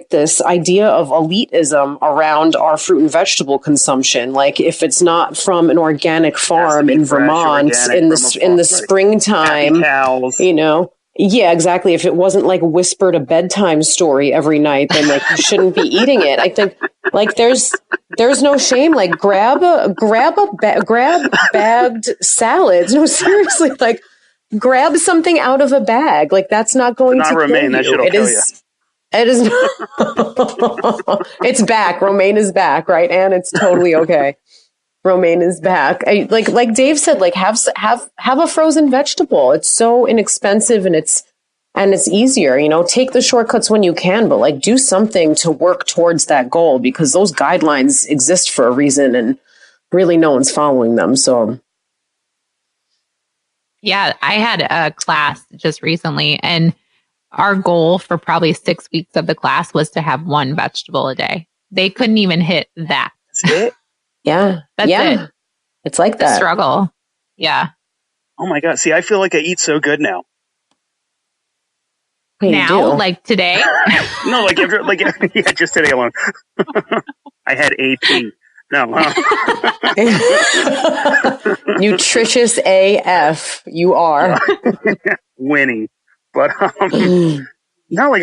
this idea of elitism around our fruit and vegetable consumption. If it's not from an organic farm in Vermont in the springtime, yeah, exactly. If it wasn't whispered a bedtime story every night, then you shouldn't be eating it. I think there's no shame. Grab bagged salads. No, seriously, grab something out of a bag. That's not going to kill romaine, you. That shit'll kill you. It is. It's back. Romaine is back, right? And it's totally okay. Romaine is back. Like Dave said, have a frozen vegetable. It's so inexpensive and it's easier. Take the shortcuts when you can, but do something to work towards that goal because those guidelines exist for a reason and really no one's following them. So. Yeah, I had a class just recently and our goal for probably 6 weeks of the class was to have 1 vegetable a day. They couldn't even hit that. That's it? Yeah. That's it. It's like that. Struggle. Yeah. Oh my God. See, I feel like I eat so good now. Now, today? No, yeah, just today alone. I had AP. No. Nutritious AF. You are. Winning. But no, I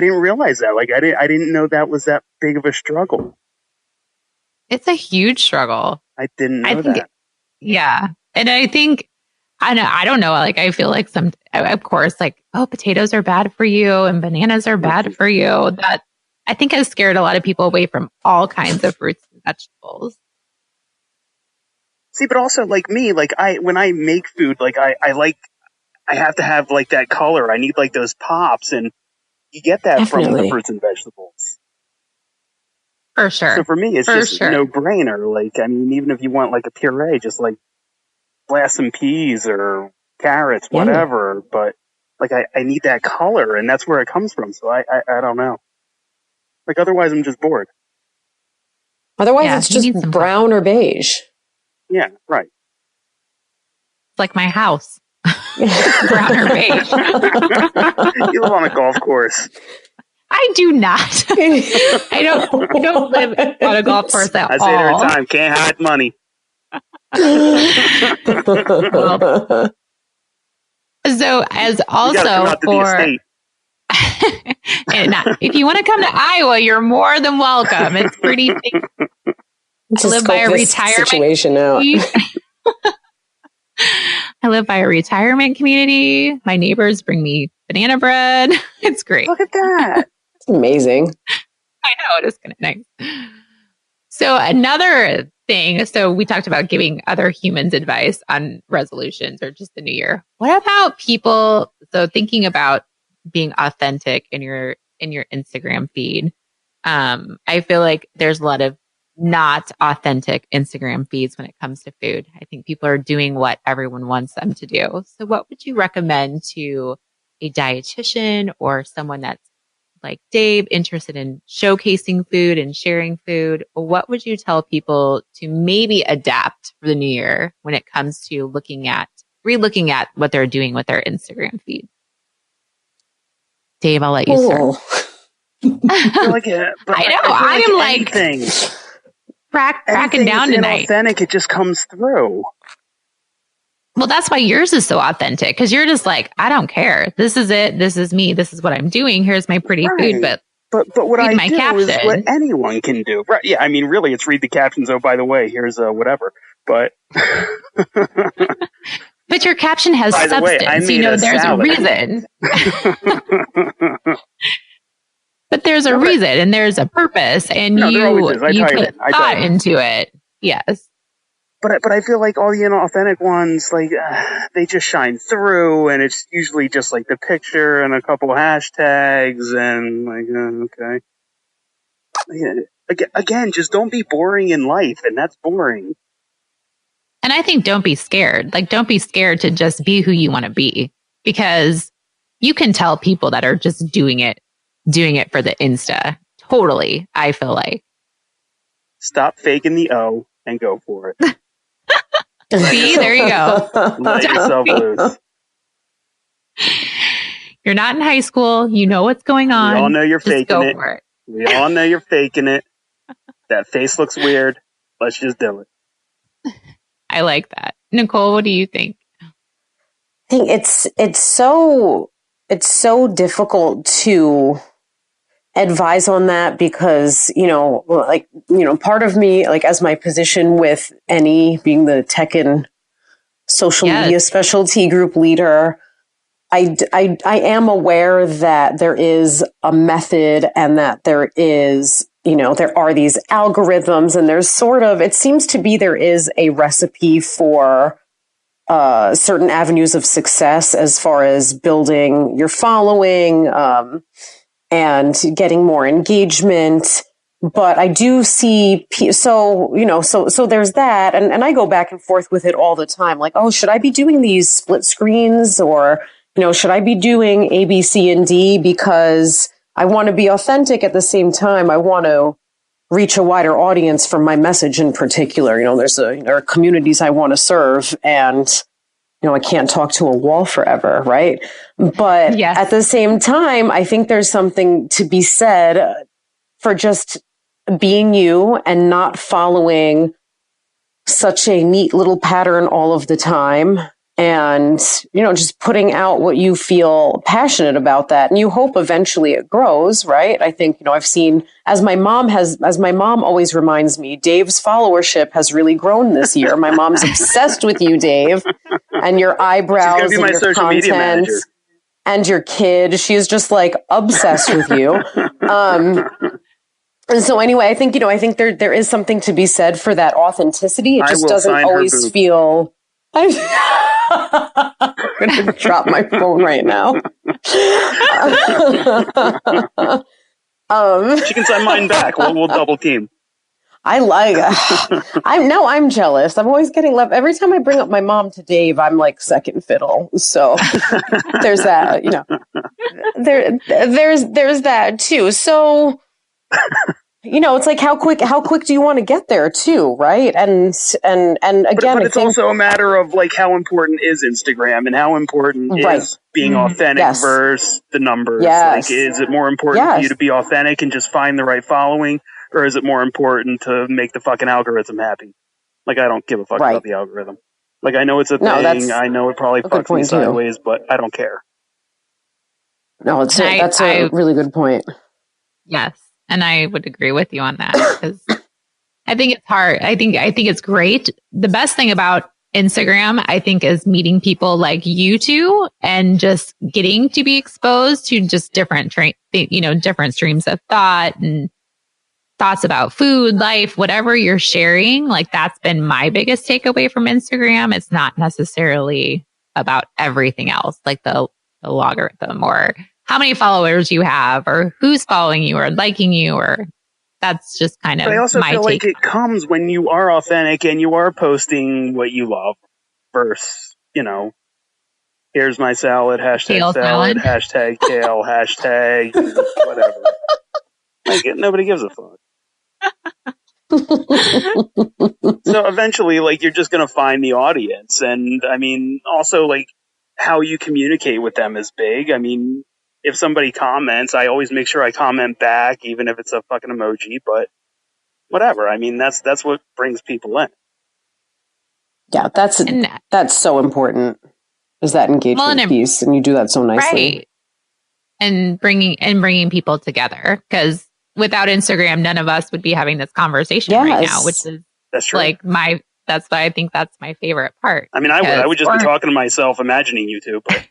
didn't realize that. I didn't know that was that big of a struggle. It's a huge struggle. I didn't know that. Yeah. And I think I don't know. Like, I feel like of course, like, oh, potatoes are bad for you and bananas are bad for you. That I think has scared a lot of people away from all kinds of fruits and vegetables. See, but also like me, like when I make food, like I have to have like that color. I need like those pops, and you get that from the fruits and vegetables. For sure. So for me, it's just no brainer. Like, I mean, even if you want like a puree, just like blast some peas or carrots, whatever. But like, I need that color, and that's where it comes from. So I don't know. Like, otherwise I'm just bored. Otherwise it's just brown or beige. Yeah, right. It's like my house. Brown or beige. You live on a golf course. I do not. I don't live on a golf course at all. I say it every time, can't hide money. So as also for and if you want to come to Iowa, you're more than welcome. It's pretty big. I live by a retirement situation out. I live by a retirement community. My neighbors bring me banana bread. It's great. Look at that. It's amazing. I know, it is kind of nice. So another thing, so we talked about giving other humans advice on resolutions or just the new year. What about people, so thinking about being authentic in your Instagram feed? I feel like there's a lot of not authentic Instagram feeds when it comes to food. I think people are doing what everyone wants them to do. So what would you recommend to a dietitian or someone that's like Dave, interested in showcasing food and sharing food? What would you tell people to maybe adapt for the new year when it comes to re-looking at what they're doing with their Instagram feed? Dave, I'll let you start. I am like cracking down tonight. Authentic, it just comes through. Well, that's why yours is so authentic, because you're just like, I don't care. This is it. This is me. This is what I'm doing. Here's my pretty food. But what I do is what anyone can do. Right? Yeah. I mean, really, it's read the captions. Oh, by the way, here's whatever. But but your caption has substance. There's a reason. But there's a reason and there's a purpose, and you put thought into it. Yes. But I feel like all the inauthentic ones, like, they just shine through, and it's usually just like the picture and a couple hashtags, and like, okay. Yeah. Again, just don't be boring in life, and that's boring. And I think don't be scared. Like, don't be scared to just be who you want to be, because you can tell people that are just doing it for the Insta. Totally, I feel like. Stop faking the O and go for it. See, there you go. Let yourself loose. You're not in high school. You know what's going on. We all know you're faking it. For it. We all know you're faking it. That face looks weird. Let's just do it. I like that. Nicole, what do you think? I think it's so difficult to advise on that, because, part of me, like, as my position with any being the tech and social media specialty group leader, I am aware that there is a method, and that there is, there are these algorithms, and there's it seems to be there is a recipe for certain avenues of success as far as building your following, and getting more engagement. But I do see, so there's that. And I go back and forth with it all the time. Like, oh, should I be doing these split screens, or, should I be doing A, B, C, and D? Because I want to be authentic at the same time. I want to reach a wider audience from my message in particular. There are communities I want to serve, and I can't talk to a wall forever, right? But at the same time, I think there's something to be said for just being you and not following such a neat little pattern all of the time. and, just putting out what you feel passionate about that. And you hope eventually it grows, right? I think, I've seen, as my mom always reminds me, Dave's followership has really grown this year. My mom's obsessed with you, Dave, and your eyebrows and your content and your kid. She's just like obsessed with you. And so anyway, I think there is something to be said for that authenticity. It just doesn't always feel. I'm going to drop my phone right now. She can send mine back. We'll double team. I'm jealous. I'm always getting left. Every time I bring up my mom to Dave, I'm like second fiddle. So there's that, there's that too. So, it's like how quick do you want to get there too, right? And again, but it's also a matter of like how important is Instagram and how important is being authentic versus the numbers. Yes. Like, is it more important for you to be authentic and just find the right following, or is it more important to make the fucking algorithm happy? Like, I don't give a fuck about the algorithm. Like, I know it's a thing. I know it probably fucks me sideways, but I don't care. No, that's a really good point. Yes. And I would agree with you on that, because I think it's hard. I think it's great. The best thing about Instagram, I think, is meeting people like you two and just getting to be exposed to just different streams of thought and thoughts about food, life, whatever you're sharing. Like, that's been my biggest takeaway from Instagram. It's not necessarily about everything else, like the logarithm or how many followers you have or who's following you or liking you, or that's just kind of my take. I also feel like it comes when you are authentic and you are posting what you love versus, here's my salad, hashtag salad, hashtag kale, hashtag whatever. Like, nobody gives a fuck. So eventually, like, you're just going to find the audience. And I mean, also, like, how you communicate with them is big. I mean, if somebody comments, I always make sure I comment back, even if it's a fucking emoji, but whatever. I mean, that's what brings people in. Yeah, that's so important, is that engagement piece, and you do that so nicely. Right. And bringing people together, because without Instagram, none of us would be having this conversation right now, which is like that's why I think that's my favorite part. I mean, I would just be talking to myself, imagining you two, but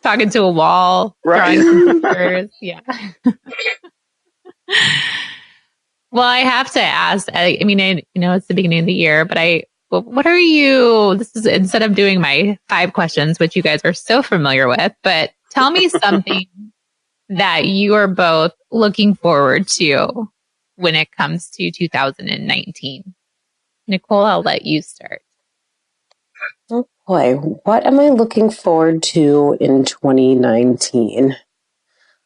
talking to a wall, drawing some pictures. Yeah. Well, I have to ask, I mean, it's the beginning of the year, but what are you, this is, instead of doing my 5 questions, which you guys are so familiar with, but tell me something that you are both looking forward to when it comes to 2019. Nicole, I'll let you start. Oh boy, what am I looking forward to in 2019?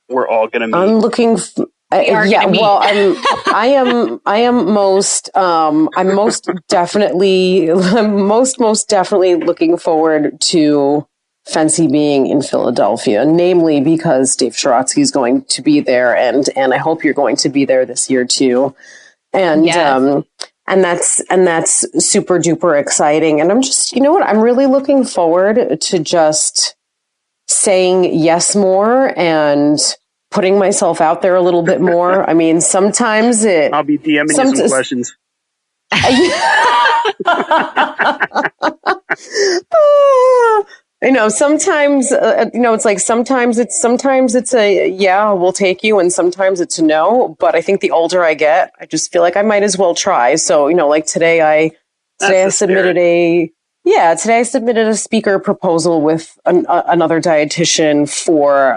We're all going to meet. I'm looking I'm most definitely looking forward to Fancy being in Philadelphia, namely because Dave Sherotski is going to be there, and I hope you're going to be there this year too. And yes. And that's super duper exciting. And I'm just, I'm really looking forward to just saying yes more and putting myself out there a little bit more. I mean, sometimes I'll be DMing you some questions. Sometimes, it's like sometimes it's a, yeah, we'll take you. And sometimes it's a no. But I think the older I get, I just feel like I might as well try. So, like today I submitted a speaker proposal with another dietitian for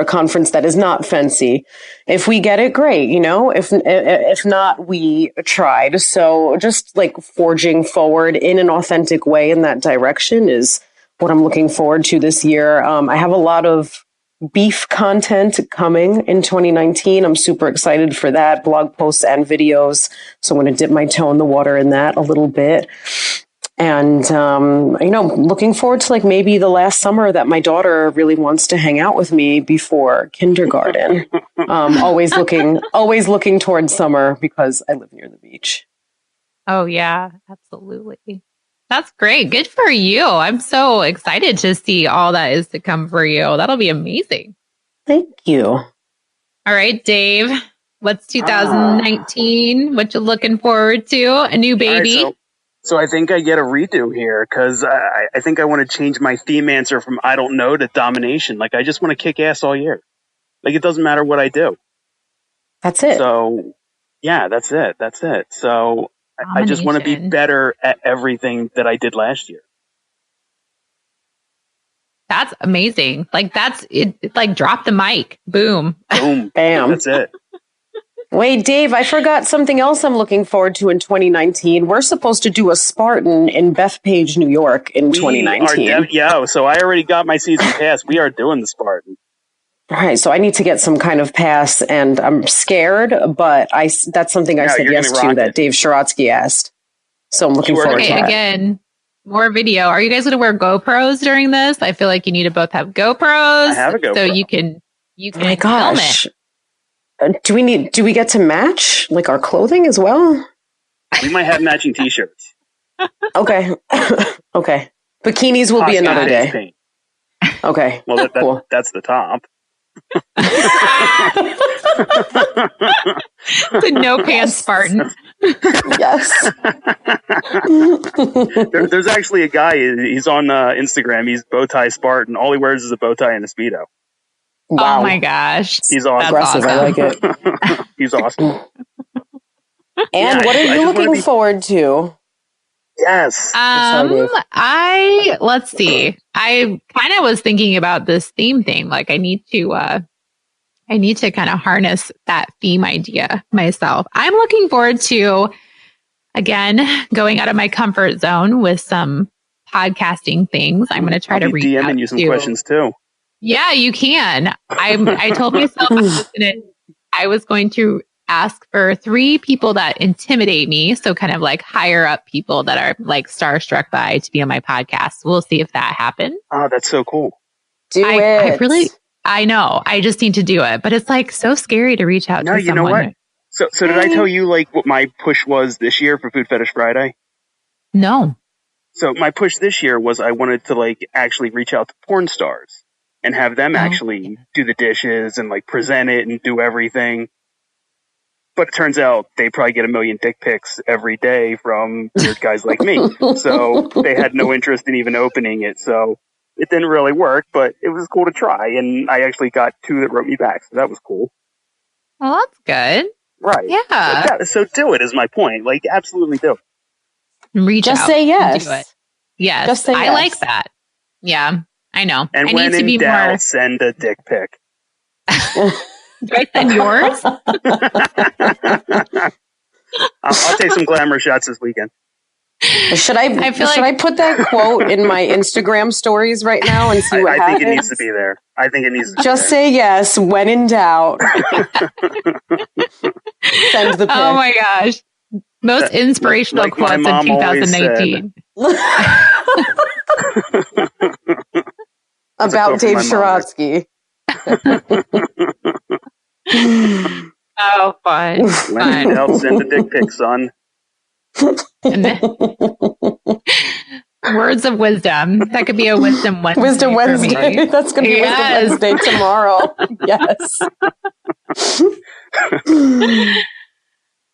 a conference that is not Fancy. If we get it, great. If not, we tried. So just like forging forward in an authentic way in that direction is what I'm looking forward to this year. I have a lot of beef content coming in 2019. I'm super excited for that, blog posts and videos. So I'm going to dip my toe in the water in that a little bit. And, looking forward to like maybe the last summer that my daughter really wants to hang out with me before kindergarten. Always looking towards summer because I live near the beach. Oh, yeah, absolutely. That's great. Good for you. I'm so excited to see all that is to come for you. That'll be amazing. Thank you. All right, Dave, what's 2019? What you looking forward to? A new baby? All right, so I think I get a redo here because I think I want to change my theme answer from I don't know to domination. Like, I just want to kick ass all year. Like, it doesn't matter what I do. That's it. So, yeah, that's it. That's it. So I just want to be better at everything that I did last year. That's amazing. Like, that's it. Like, drop the mic. Boom. Boom. Bam. That's it. Wait, Dave, I forgot something else I'm looking forward to in 2019. We're supposed to do a Spartan in Bethpage, New York in 2019. So I already got my season pass. We are doing the Spartan. All right, so I need to get some kind of pass, and I'm scared, but that's something I said yes to that Dave Sherotski asked. So I'm looking forward to that. Again, more video. Are you guys going to wear GoPros during this? I feel like you need to both have GoPros. I have a GoPro. So you can oh my gosh. Film it. Do we get to match like our clothing as well? We might have matching t-shirts. Okay. Okay. Bikinis will be another day. Paint. Okay. Well, cool. That's the top. The no pants Spartan. Yes. There's actually a guy. He's on Instagram. He's bow tie Spartan. All he wears is a bow tie and a Speedo. Wow. Oh my gosh. He's awesome. Aggressive. Awesome. I like it. He's awesome. And what are you looking forward to? Yes. Let's see. I kind of was thinking about this theme thing. Like, I need to kind of harness that theme idea myself. I'm looking forward to, again, going out of my comfort zone with some podcasting things. I'm going to try to reach out DMing you some questions too. Yeah, you can. I told myself I was going to ask for 3 people that intimidate me. So kind of like higher up people that are like starstruck by to be on my podcast. We'll see if that happens. Oh, that's so cool. Do it. I know. I just need to do it. But it's like so scary to reach out to someone. No, you know what? So did I tell you like what my push was this year for Food Fetish Friday? No. So my push this year was I wanted to like actually reach out to porn stars and have them actually do the dishes and like present it and do everything. But it turns out they probably get 1 million dick pics every day from weird guys like me. So they had no interest in even opening it. So it didn't really work, but it was cool to try. And I actually got 2 that wrote me back. So that was cool. Well, that's good. Right. Yeah. So do it is my point. Like, absolutely do it. Reach Just out. say yes. Do it. Yes. Just say yes. I like that. Yeah, I know. And I when need to in be doubt, more... send a dick pic. Do I send yours? I'll take some glamour shots this weekend. Should I put that quote in my Instagram stories right now and see what happens? I think it needs to be there. I think it needs to Just say yes when in doubt. Send the pic. Oh my gosh. Most inspirational like quotes in 2019. About Dave Sherotsky. Oh, fun. When else send the dick pic, son. Words of wisdom. That could be a wisdom Wednesday. Wisdom Wednesday. That's going to be Wisdom Wednesday tomorrow. Yes.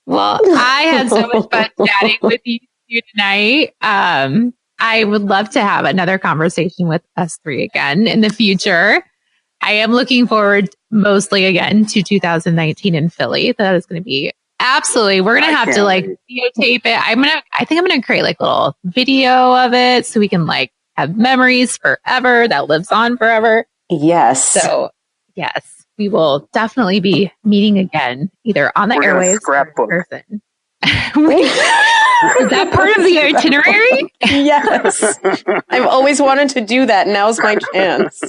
Well, I had so much fun chatting with you tonight. I would love to have another conversation with us 3 again in the future. I am looking forward mostly again to 2019 in Philly. That is going to be absolutely, we're going to have to like videotape it. I think I'm going to create like a little video of it so we can like have memories forever that lives on forever. Yes. So yes, we will definitely be meeting again, either on the airwaves scrapbook. or in person. Is that part of the itinerary? Yes. I've always wanted to do that. Now's my chance.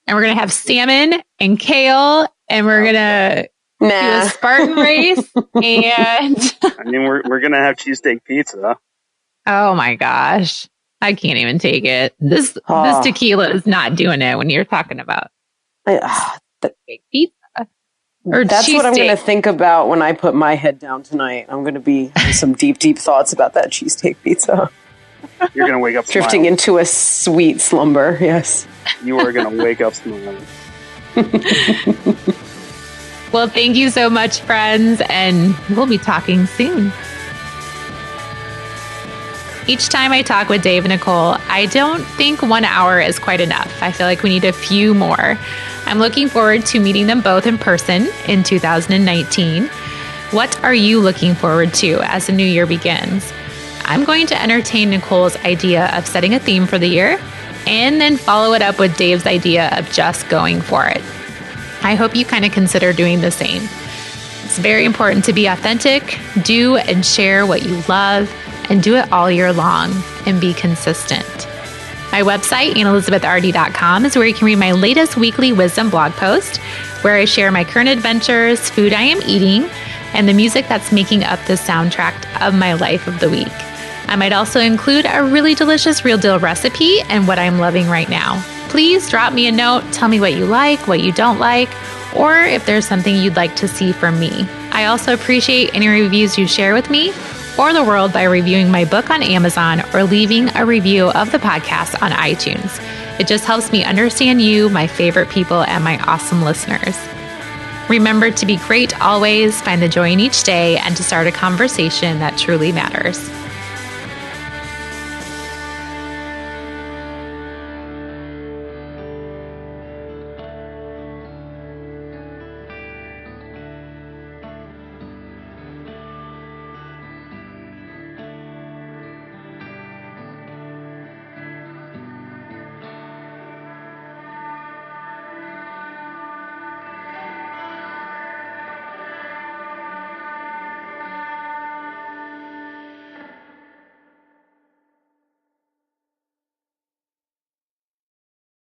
And we're going to have salmon and kale, and we're going to do a Spartan race. And I mean, we're going to have cheesesteak pizza. Oh my gosh. I can't even take it. This tequila is not doing it when you're talking about big pizza. Or That's what I'm going to cheesesteak. think about when I put my head down tonight. I'm going to be having some deep thoughts about that cheesesteak pizza. You're going to wake up Drifting smiling. into a sweet slumber, yes. You are going to wake up smiling. Well, thank you so much, friends, and we'll be talking soon. Each time I talk with Dave and Nicole, I don't think 1 hour is quite enough. I feel like we need a few more. I'm looking forward to meeting them both in person in 2019. What are you looking forward to as the new year begins? I'm going to entertain Nicole's idea of setting a theme for the year and then follow it up with Dave's idea of just going for it. I hope you kind of consider doing the same. It's very important to be authentic, do and share what you love, and do it all year long and be consistent. My website, AnnElizabethRD.com, is where you can read my latest weekly wisdom blog post, where I share my current adventures, food I am eating, and the music that's making up the soundtrack of my life of the week. I might also include a really delicious real deal recipe and what I'm loving right now. Please drop me a note, tell me what you like, what you don't like, or if there's something you'd like to see from me. I also appreciate any reviews you share with me or the world by reviewing my book on Amazon or leaving a review of the podcast on iTunes. It just helps me understand you, my favorite people, and my awesome listeners. Remember to be great always, find the joy in each day, and to start a conversation that truly matters.